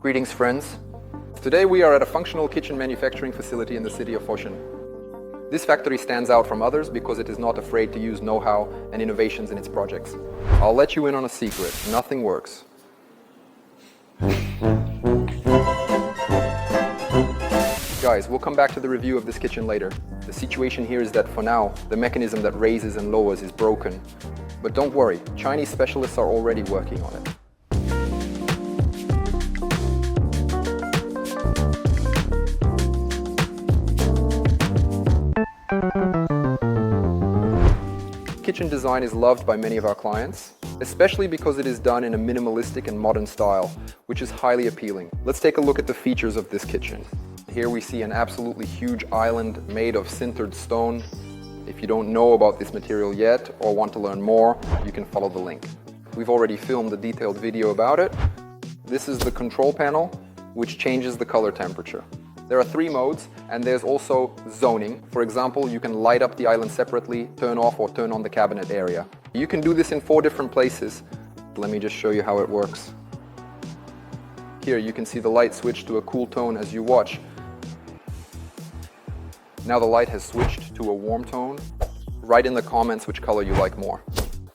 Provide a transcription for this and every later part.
Greetings, friends. Today we are at a functional kitchen manufacturing facility in the city of Foshan. This factory stands out from others because it is not afraid to use know-how and innovations in its projects. I'll let you in on a secret. Nothing works. Guys, we'll come back to the review of this kitchen later. The situation here is that for now, the mechanism that raises and lowers is broken. But don't worry, Chinese specialists are already working on it. Kitchen design is loved by many of our clients, especially because it is done in a minimalistic and modern style, which is highly appealing. Let's take a look at the features of this kitchen. Here we see an absolutely huge island made of sintered stone. If you don't know about this material yet or want to learn more, you can follow the link. We've already filmed a detailed video about it. This is the control panel, which changes the color temperature. There are 3 modes, and there's also zoning. For example, you can light up the island separately, turn off or turn on the cabinet area. You can do this in 4 different places. Let me just show you how it works. Here you can see the light switch to a cool tone as you watch. Now the light has switched to a warm tone. Write in the comments which color you like more.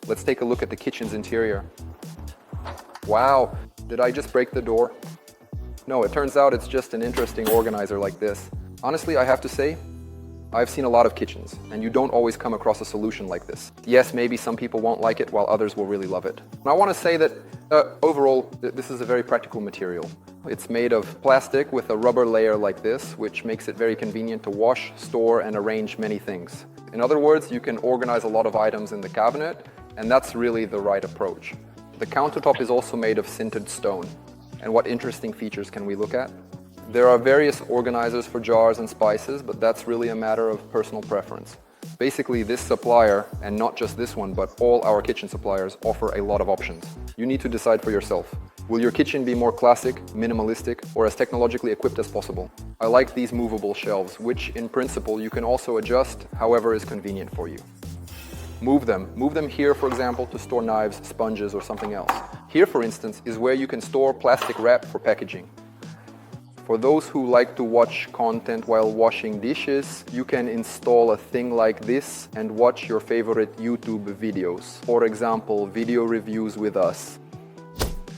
Let's take a look at the kitchen's interior. Wow, did I just break the door? No, it turns out it's just an interesting organizer like this. Honestly, I have to say, I've seen a lot of kitchens, and you don't always come across a solution like this. Yes, maybe some people won't like it, while others will really love it. And I want to say that overall, this is a very practical material. It's made of plastic with a rubber layer like this, which makes it very convenient to wash, store, and arrange many things. In other words, you can organize a lot of items in the cabinet, and that's really the right approach. The countertop is also made of sintered stone. And what interesting features can we look at? There are various organizers for jars and spices, but that's really a matter of personal preference. Basically, this supplier, and not just this one, but all our kitchen suppliers, offer a lot of options. You need to decide for yourself. Will your kitchen be more classic, minimalistic, or as technologically equipped as possible? I like these movable shelves, which in principle you can also adjust however is convenient for you. Move them here, for example, to store knives, sponges, or something else. Here, for instance, is where you can store plastic wrap for packaging. For those who like to watch content while washing dishes, you can install a thing like this and watch your favorite YouTube videos. For example, video reviews with us.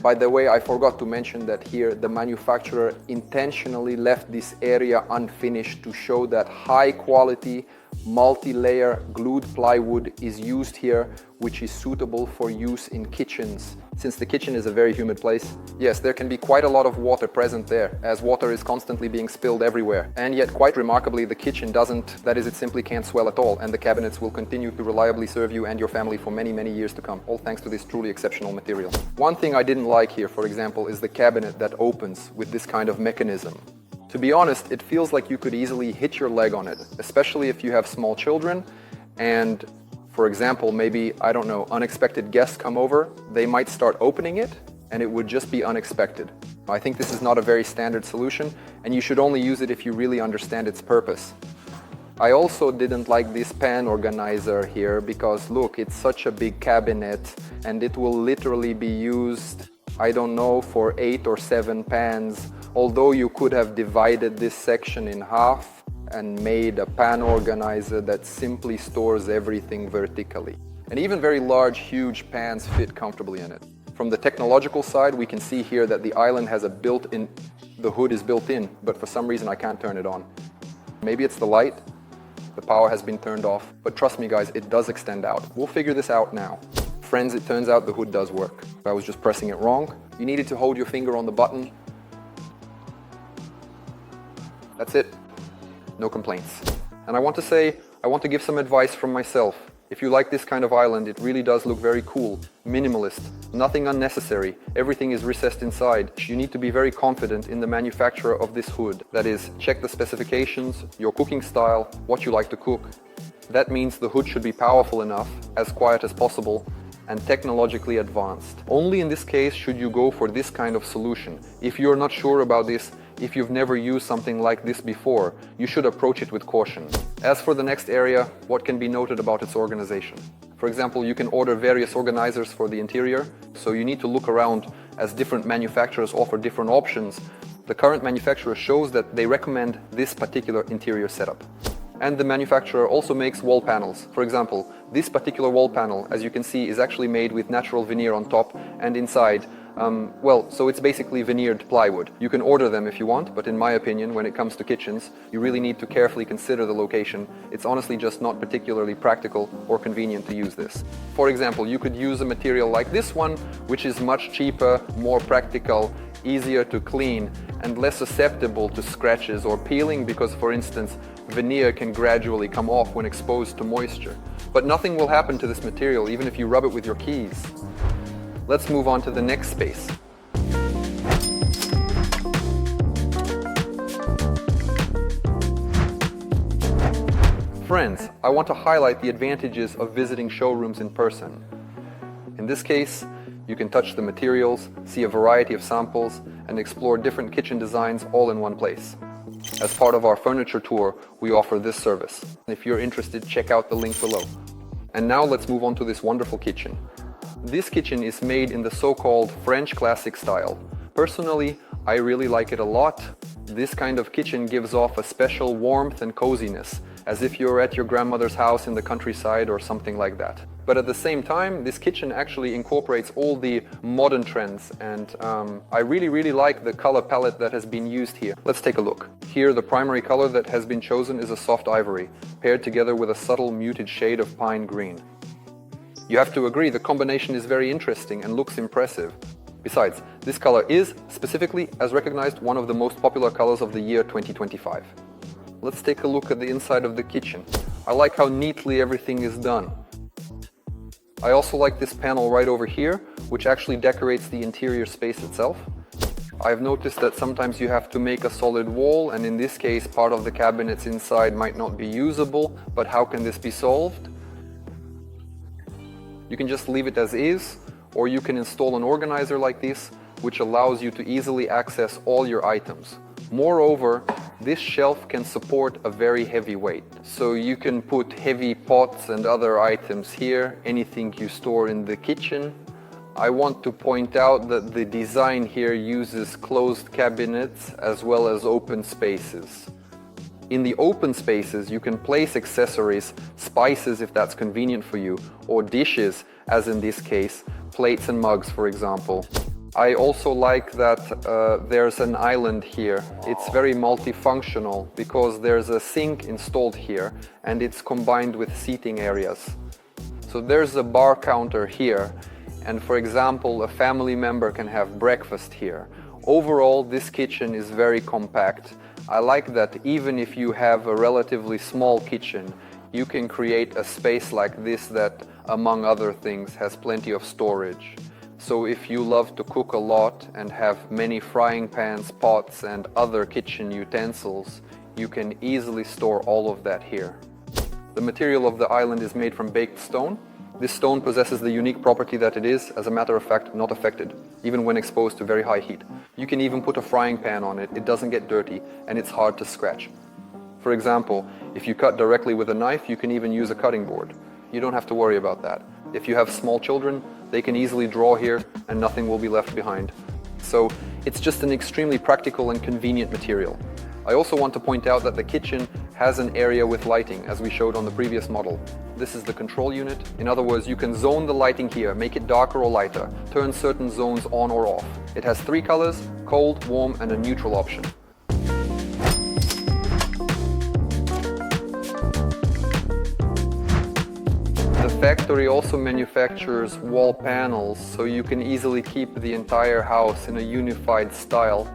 By the way, I forgot to mention that here the manufacturer intentionally left this area unfinished to show that high quality, multi-layer glued plywood is used here, which is suitable for use in kitchens. Since the kitchen is a very humid place, yes, there can be quite a lot of water present there, as water is constantly being spilled everywhere. And yet, quite remarkably, the kitchen doesn't, that is, it simply can't swell at all, and the cabinets will continue to reliably serve you and your family for many, many years to come, all thanks to this truly exceptional material. One thing I didn't like here, for example, is the cabinet that opens with this kind of mechanism. To be honest, it feels like you could easily hit your leg on it, especially if you have small children and, for example, maybe, I don't know, unexpected guests come over, they might start opening it and it would just be unexpected. I think this is not a very standard solution, and you should only use it if you really understand its purpose. I also didn't like this pan organizer here because look, it's such a big cabinet and it will literally be used, I don't know, for 8 or 7 pans. Although you could have divided this section in half and made a pan organizer that simply stores everything vertically. And even very large, huge pans fit comfortably in it. From the technological side, we can see here that the island has a built-in, the hood is built in, but for some reason I can't turn it on. Maybe it's the light, the power has been turned off, but trust me guys, it does extend out. We'll figure this out now. Friends, it turns out the hood does work. I was just pressing it wrong. You needed to hold your finger on the button. That's it. No complaints. And I want to give some advice from myself. If you like this kind of island, it really does look very cool, minimalist, nothing unnecessary, everything is recessed inside. You need to be very confident in the manufacturer of this hood. That is, check the specifications, your cooking style, what you like to cook. That means the hood should be powerful enough, as quiet as possible, and technologically advanced. Only in this case should you go for this kind of solution. If you're not sure about this, if you've never used something like this before, you should approach it with caution. As for the next area, what can be noted about its organization? For example, you can order various organizers for the interior, so you need to look around as different manufacturers offer different options, the current manufacturer shows that they recommend this particular interior setup. And the manufacturer also makes wall panels. For example, this particular wall panel, as you can see, is actually made with natural veneer on top and inside. So it's basically veneered plywood. You can order them if you want, but in my opinion, when it comes to kitchens, you really need to carefully consider the location. It's honestly just not particularly practical or convenient to use this. For example, you could use a material like this one, which is much cheaper, more practical, easier to clean, and less susceptible to scratches or peeling because, for instance, veneer can gradually come off when exposed to moisture. But nothing will happen to this material even if you rub it with your keys. Let's move on to the next space. Friends, I want to highlight the advantages of visiting showrooms in person. In this case, you can touch the materials, see a variety of samples, and explore different kitchen designs all in one place. As part of our furniture tour, we offer this service. If you're interested, check out the link below. And now let's move on to this wonderful kitchen. This kitchen is made in the so-called French classic style. Personally, I really like it a lot. This kind of kitchen gives off a special warmth and coziness, as if you're at your grandmother's house in the countryside or something like that. But at the same time, this kitchen actually incorporates all the modern trends, and I really like the color palette that has been used here. Let's take a look. Here, the primary color that has been chosen is a soft ivory, paired together with a subtle muted shade of pine green. You have to agree, the combination is very interesting and looks impressive. Besides, this color is, specifically, as recognized, one of the most popular colors of the year 2025. Let's take a look at the inside of the kitchen. I like how neatly everything is done. I also like this panel right over here, which actually decorates the interior space itself. I've noticed that sometimes you have to make a solid wall, and in this case, part of the cabinets inside might not be usable, but how can this be solved? You can just leave it as is, or you can install an organizer like this, which allows you to easily access all your items. Moreover, this shelf can support a very heavy weight. So you can put heavy pots and other items here, anything you store in the kitchen. I want to point out that the design here uses closed cabinets as well as open spaces. In the open spaces, you can place accessories, spices if that's convenient for you, or dishes, as in this case, plates and mugs, for example. I also like that there's an island here. It's very multifunctional because there's a sink installed here and it's combined with seating areas. So there's a bar counter here, and for example, a family member can have breakfast here. Overall, this kitchen is very compact. I like that even if you have a relatively small kitchen, you can create a space like this that, among other things, has plenty of storage. So if you love to cook a lot and have many frying pans, pots and other kitchen utensils, you can easily store all of that here. The material of the island is made from baked stone. This stone possesses the unique property that it is, as a matter of fact, not affected, even when exposed to very high heat. You can even put a frying pan on it, it doesn't get dirty, and it's hard to scratch. For example, if you cut directly with a knife, you can even use a cutting board. You don't have to worry about that. If you have small children, they can easily draw here and nothing will be left behind. So it's just an extremely practical and convenient material. I also want to point out that the kitchen has an area with lighting, as we showed on the previous model. This is the control unit. In other words, you can zone the lighting here, make it darker or lighter, turn certain zones on or off. It has 3 colors, cold, warm, and a neutral option. The factory also manufactures wall panels, so you can easily keep the entire house in a unified style.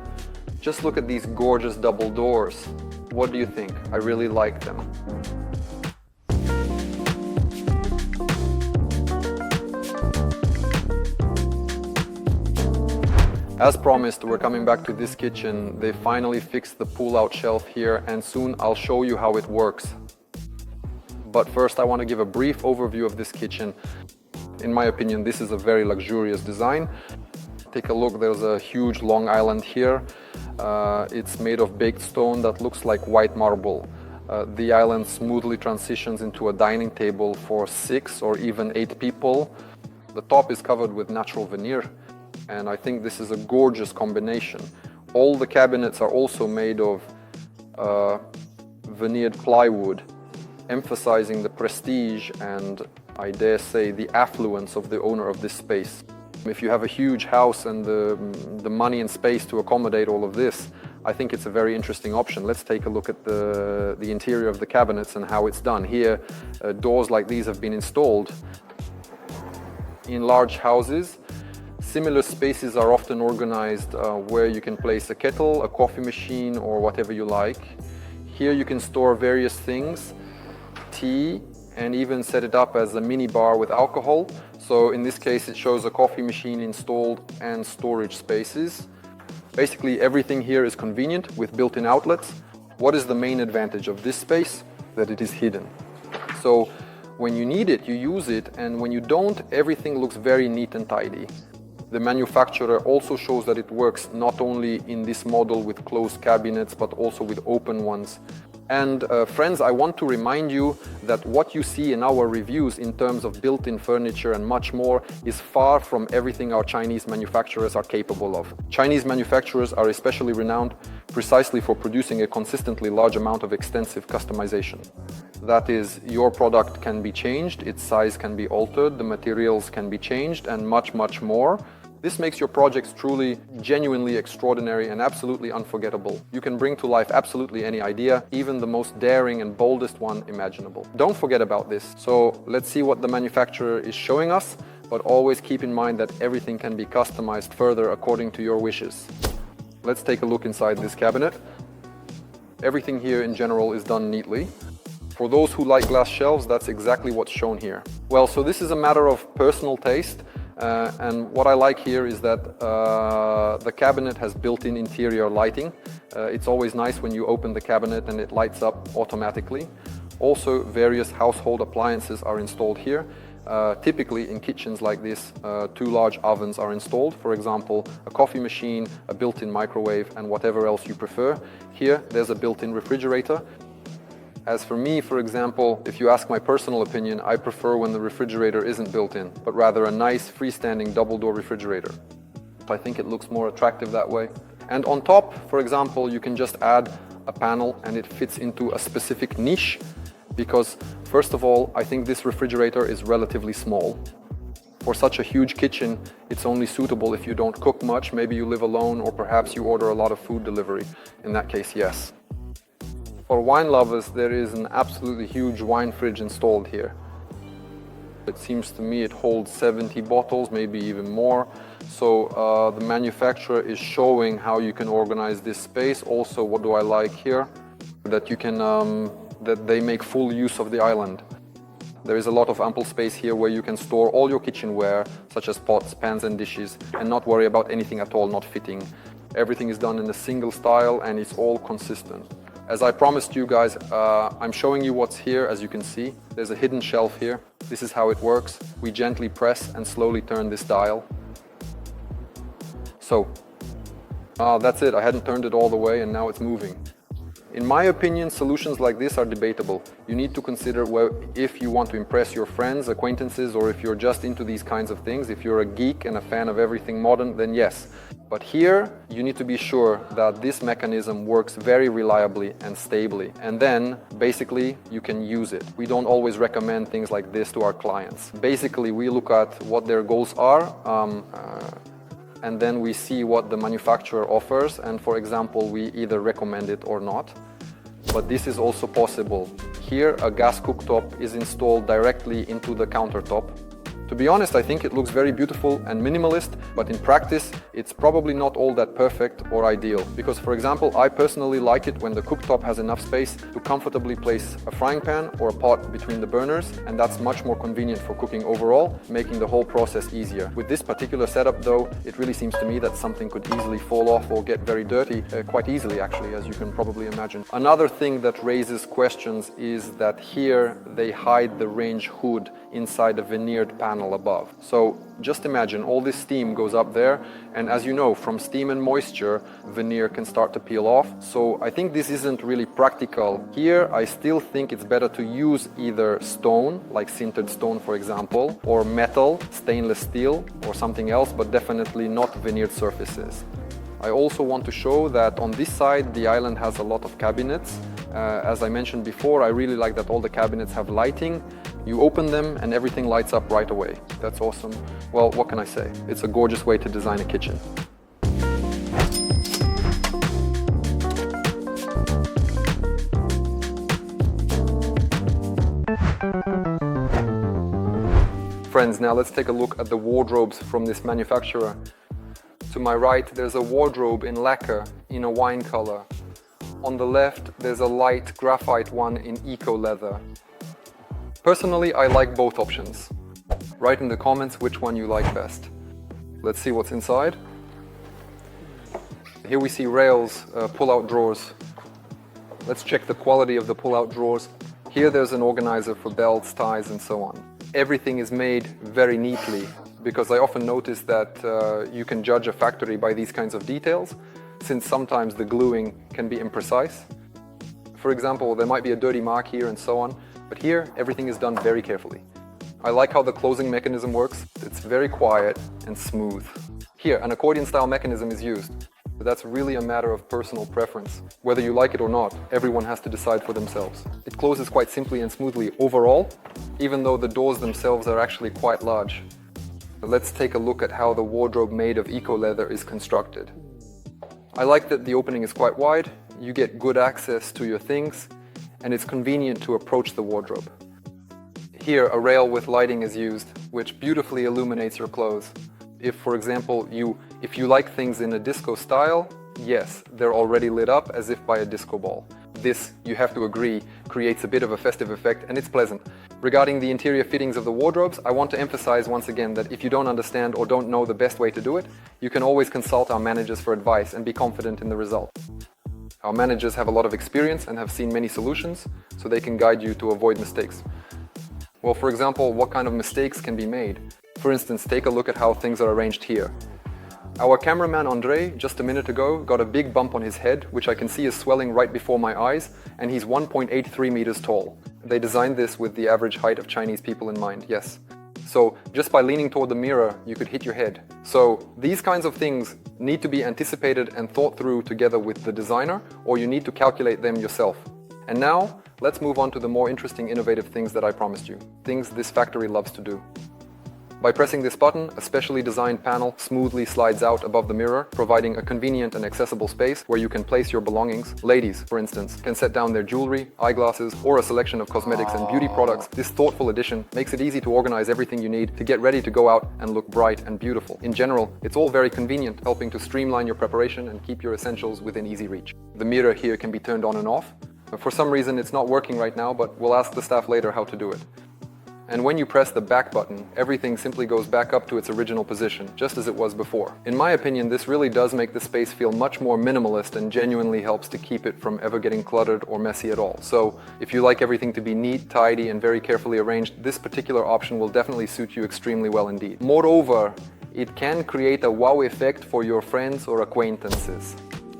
Just look at these gorgeous double doors. What do you think? I really like them. As promised, we're coming back to this kitchen. They finally fixed the pull-out shelf here, and soon I'll show you how it works. But first I want to give a brief overview of this kitchen. In my opinion, this is a very luxurious design. Take a look, there's a huge long island here. It's made of baked stone that looks like white marble. The island smoothly transitions into a dining table for 6 or even 8 people. The top is covered with natural veneer. and I think this is a gorgeous combination. All the cabinets are also made of veneered plywood, emphasizing the prestige and, I dare say, the affluence of the owner of this space. If you have a huge house and the money and space to accommodate all of this, I think it's a very interesting option. Let's take a look at the interior of the cabinets and how it's done. Here, doors like these have been installed. In large houses, similar spaces are often organized where you can place a kettle, a coffee machine, or whatever you like. Here you can store various things, tea, and even set it up as a mini bar with alcohol. So in this case, it shows a coffee machine installed and storage spaces. Basically, everything here is convenient with built-in outlets. What is the main advantage of this space? That it is hidden. So when you need it, you use it, and when you don't, everything looks very neat and tidy. The manufacturer also shows that it works not only in this model with closed cabinets, but also with open ones. And friends, I want to remind you that what you see in our reviews in terms of built-in furniture and much more is far from everything our Chinese manufacturers are capable of. Chinese manufacturers are especially renowned precisely for producing a consistently large amount of extensive customization. That is, your product can be changed, its size can be altered, the materials can be changed, and much, much more. This makes your projects truly, genuinely extraordinary and absolutely unforgettable. You can bring to life absolutely any idea, even the most daring and boldest one imaginable. Don't forget about this. So let's see what the manufacturer is showing us, but always keep in mind that everything can be customized further according to your wishes. Let's take a look inside this cabinet. Everything here in general is done neatly. For those who like glass shelves, that's exactly what's shown here. Well, so this is a matter of personal taste. And what I like here is that the cabinet has built-in interior lighting. It's always nice when you open the cabinet and it lights up automatically. Also, various household appliances are installed here. Typically in kitchens like this, 2 large ovens are installed. For example, a coffee machine, a built-in microwave, and whatever else you prefer. Here, there's a built-in refrigerator. As for me, for example, if you ask my personal opinion, I prefer when the refrigerator isn't built in, but rather a nice freestanding double-door refrigerator. I think it looks more attractive that way. And on top, for example, you can just add a panel and it fits into a specific niche because, first of all, I think this refrigerator is relatively small. For such a huge kitchen, it's only suitable if you don't cook much, maybe you live alone, or perhaps you order a lot of food delivery. In that case, yes. For wine lovers, there is an absolutely huge wine fridge installed here. It seems to me it holds 70 bottles, maybe even more. So the manufacturer is showing how you can organize this space. Also, what do I like here? That you can, that they make full use of the island. There is a lot of ample space here where you can store all your kitchenware, such as pots, pans and dishes, and not worry about anything at all not fitting. Everything is done in a single style and it's all consistent. As I promised you guys, I'm showing you what's here. As you can see, there's a hidden shelf here. This is how it works. We gently press and slowly turn this dial. So, that's it. I hadn't turned it all the way and now it's moving. In my opinion, solutions like this are debatable. You need to consider if you want to impress your friends, acquaintances, or if you're just into these kinds of things. If you're a geek and a fan of everything modern, then yes. But here, you need to be sure that this mechanism works very reliably and stably. And then, basically, you can use it. We don't always recommend things like this to our clients. Basically, we look at what their goals are, and then we see what the manufacturer offers. And for example, we either recommend it or not. But this is also possible. Here, a gas cooktop is installed directly into the countertop. To be honest, I think it looks very beautiful and minimalist, but in practice, it's probably not all that perfect or ideal. Because, for example, I personally like it when the cooktop has enough space to comfortably place a frying pan or a pot between the burners, and that's much more convenient for cooking overall, making the whole process easier. With this particular setup, though, it really seems to me that something could easily fall off or get very dirty, quite easily actually, as you can probably imagine. Another thing that raises questions is that here they hide the range hood inside a veneered panel. panel above. So just imagine all this steam goes up there, and as you know, from steam and moisture, veneer can start to peel off. So I think this isn't really practical. Here, I still think it's better to use either stone, like sintered stone for example, or metal, stainless steel, or something else, but definitely not veneered surfaces. I also want to show that on this side, the island has a lot of cabinets. As I mentioned before, I really like that all the cabinets have lighting. You open them and everything lights up right away. That's awesome. Well, what can I say? It's a gorgeous way to design a kitchen. Friends, now let's take a look at the wardrobes from this manufacturer. To my right, there's a wardrobe in lacquer in a wine color. On the left, there's a light graphite one in eco leather. Personally, I like both options. Write in the comments which one you like best. Let's see what's inside. Here we see rails, pull-out drawers. Let's check the quality of the pull-out drawers. Here there's an organizer for belts, ties, and so on. Everything is made very neatly, because I often notice that you can judge a factory by these kinds of details, since sometimes the gluing can be imprecise. For example, there might be a dirty mark here and so on, but here everything is done very carefully. I like how the closing mechanism works. It's very quiet and smooth. Here, an accordion-style mechanism is used, but that's really a matter of personal preference. Whether you like it or not, everyone has to decide for themselves. It closes quite simply and smoothly overall, even though the doors themselves are actually quite large. But let's take a look at how the wardrobe made of eco leather is constructed. I like that the opening is quite wide, you get good access to your things, and it's convenient to approach the wardrobe. Here, a rail with lighting is used, which beautifully illuminates your clothes. If, for example, if you like things in a disco style, yes, they're already lit up as if by a disco ball. This, you have to agree, creates a bit of a festive effect, and it's pleasant. Regarding the interior fittings of the wardrobes, I want to emphasize once again that if you don't understand or don't know the best way to do it, you can always consult our managers for advice and be confident in the result. Our managers have a lot of experience and have seen many solutions, so they can guide you to avoid mistakes. Well, for example, what kind of mistakes can be made? For instance, take a look at how things are arranged here. Our cameraman Andre, just a minute ago, got a big bump on his head, which I can see is swelling right before my eyes, and he's 1.83 meters tall. They designed this with the average height of Chinese people in mind, yes. So just by leaning toward the mirror, you could hit your head. So these kinds of things need to be anticipated and thought through together with the designer, or you need to calculate them yourself. And now, let's move on to the more interesting, innovative things that I promised you. Things this factory loves to do. By pressing this button, a specially designed panel smoothly slides out above the mirror, providing a convenient and accessible space where you can place your belongings. Ladies, for instance, can set down their jewelry, eyeglasses, or a selection of cosmetics and beauty products. This thoughtful addition makes it easy to organize everything you need to get ready to go out and look bright and beautiful. In general, it's all very convenient, helping to streamline your preparation and keep your essentials within easy reach. The mirror here can be turned on and off. For some reason, it's not working right now, but we'll ask the staff later how to do it. And when you press the back button, everything simply goes back up to its original position, just as it was before. In my opinion, this really does make the space feel much more minimalist and genuinely helps to keep it from ever getting cluttered or messy at all. So, if you like everything to be neat, tidy, and very carefully arranged, this particular option will definitely suit you extremely well indeed. Moreover, it can create a wow effect for your friends or acquaintances.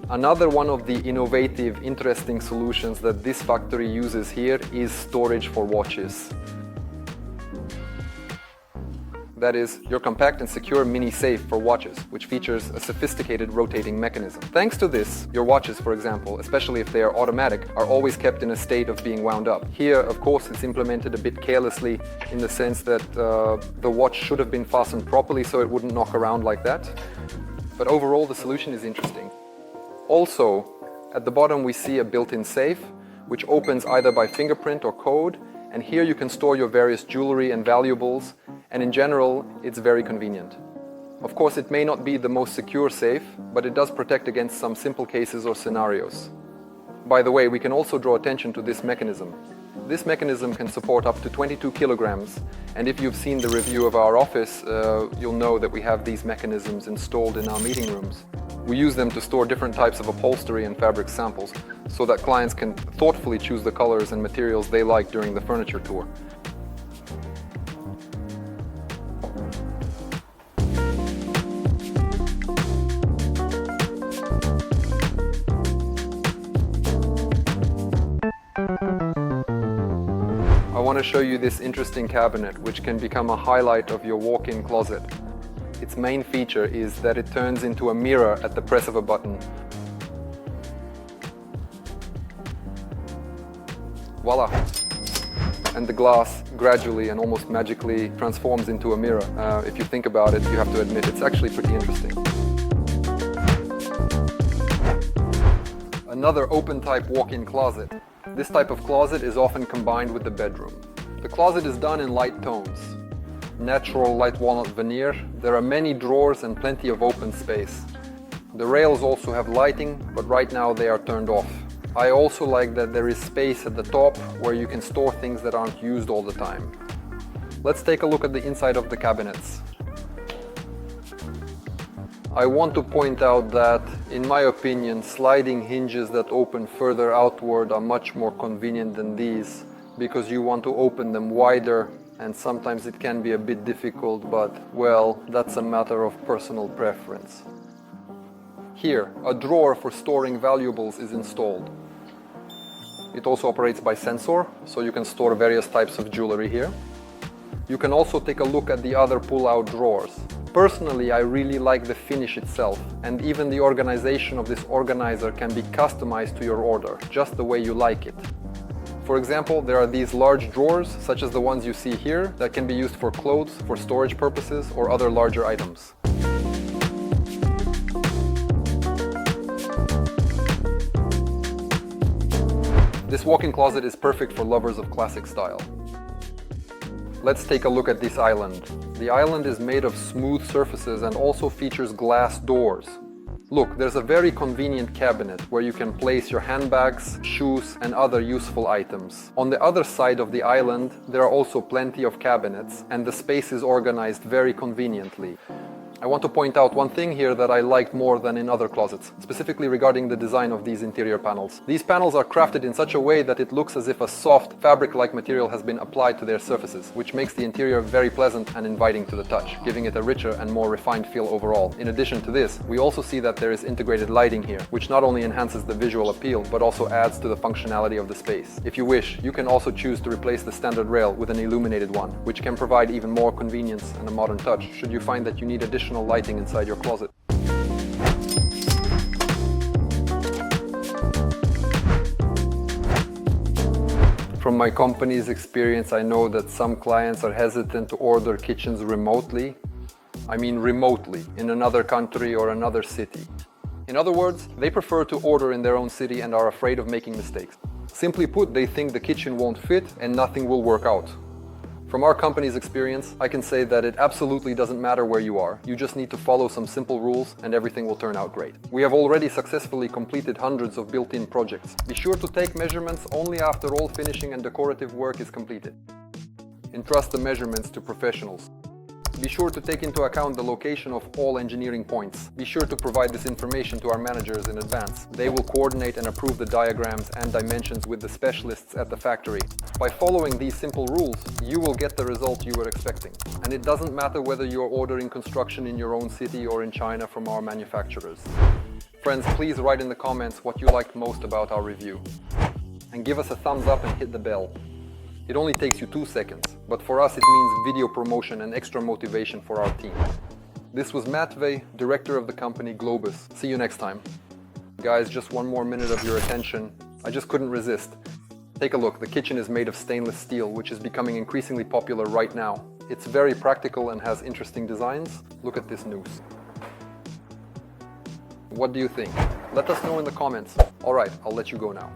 Another one of the innovative, interesting solutions that this factory uses here is storage for watches. That is, your compact and secure mini safe for watches, which features a sophisticated rotating mechanism. Thanks to this, your watches, for example, especially if they are automatic, are always kept in a state of being wound up. Here, of course, it's implemented a bit carelessly in the sense that the watch should have been fastened properly so it wouldn't knock around like that. But overall, the solution is interesting. Also, at the bottom we see a built-in safe, which opens either by fingerprint or code, and here you can store your various jewelry and valuables, and in general, it's very convenient. Of course, it may not be the most secure safe, but it does protect against some simple cases or scenarios. By the way, we can also draw attention to this mechanism. This mechanism can support up to 22 kilograms, and if you've seen the review of our office, you'll know that we have these mechanisms installed in our meeting rooms. We use them to store different types of upholstery and fabric samples, so that clients can thoughtfully choose the colors and materials they like during the furniture tour. want to show you this interesting cabinet, which can become a highlight of your walk-in closet. Its main feature is that it turns into a mirror at the press of a button. Voila! And the glass gradually and almost magically transforms into a mirror. If you think about it, you have to admit it's actually pretty interesting. Another open type walk-in closet. This type of closet is often combined with the bedroom. The closet is done in light tones. Natural light walnut veneer. There are many drawers and plenty of open space. The rails also have lighting, but right now they are turned off. I also like that there is space at the top where you can store things that aren't used all the time. Let's take a look at the inside of the cabinets. I want to point out that, in my opinion, sliding hinges that open further outward are much more convenient than these, because you want to open them wider, and sometimes it can be a bit difficult, but, well, that's a matter of personal preference. Here, a drawer for storing valuables is installed. It also operates by sensor, so you can store various types of jewelry here. You can also take a look at the other pull-out drawers. Personally, I really like the finish itself, and even the organization of this organizer can be customized to your order, just the way you like it. For example, there are these large drawers, such as the ones you see here, that can be used for clothes, for storage purposes, or other larger items. This walk-in closet is perfect for lovers of classic style. Let's take a look at this island. The island is made of smooth surfaces and also features glass doors. Look, there's a very convenient cabinet where you can place your handbags, shoes, and other useful items. On the other side of the island, there are also plenty of cabinets, and the space is organized very conveniently. I want to point out one thing here that I liked more than in other closets, specifically regarding the design of these interior panels. These panels are crafted in such a way that it looks as if a soft, fabric-like material has been applied to their surfaces, which makes the interior very pleasant and inviting to the touch, giving it a richer and more refined feel overall. In addition to this, we also see that there is integrated lighting here, which not only enhances the visual appeal, but also adds to the functionality of the space. If you wish, you can also choose to replace the standard rail with an illuminated one, which can provide even more convenience and a modern touch, should you find that you need additional lighting inside your closet. From my company's experience, I know that some clients are hesitant to order kitchens remotely. I mean remotely, in another country or another city. In other words, they prefer to order in their own city and are afraid of making mistakes. Simply put, they think the kitchen won't fit and nothing will work out. From our company's experience, I can say that it absolutely doesn't matter where you are. You just need to follow some simple rules and everything will turn out great. We have already successfully completed hundreds of built-in projects. Be sure to take measurements only after all finishing and decorative work is completed. Entrust the measurements to professionals. Be sure to take into account the location of all engineering points. Be sure to provide this information to our managers in advance. They will coordinate and approve the diagrams and dimensions with the specialists at the factory. By following these simple rules, you will get the result you were expecting. And it doesn't matter whether you're ordering construction in your own city or in China from our manufacturers. Friends, please write in the comments what you liked most about our review. And give us a thumbs up and hit the bell. It only takes you 2 seconds, but for us it means video promotion and extra motivation for our team. This was Matvey, director of the company Globus. See you next time. Guys, just one more minute of your attention. I just couldn't resist. Take a look, the kitchen is made of stainless steel, which is becoming increasingly popular right now. It's very practical and has interesting designs. Look at this noose. What do you think? Let us know in the comments. Alright, I'll let you go now.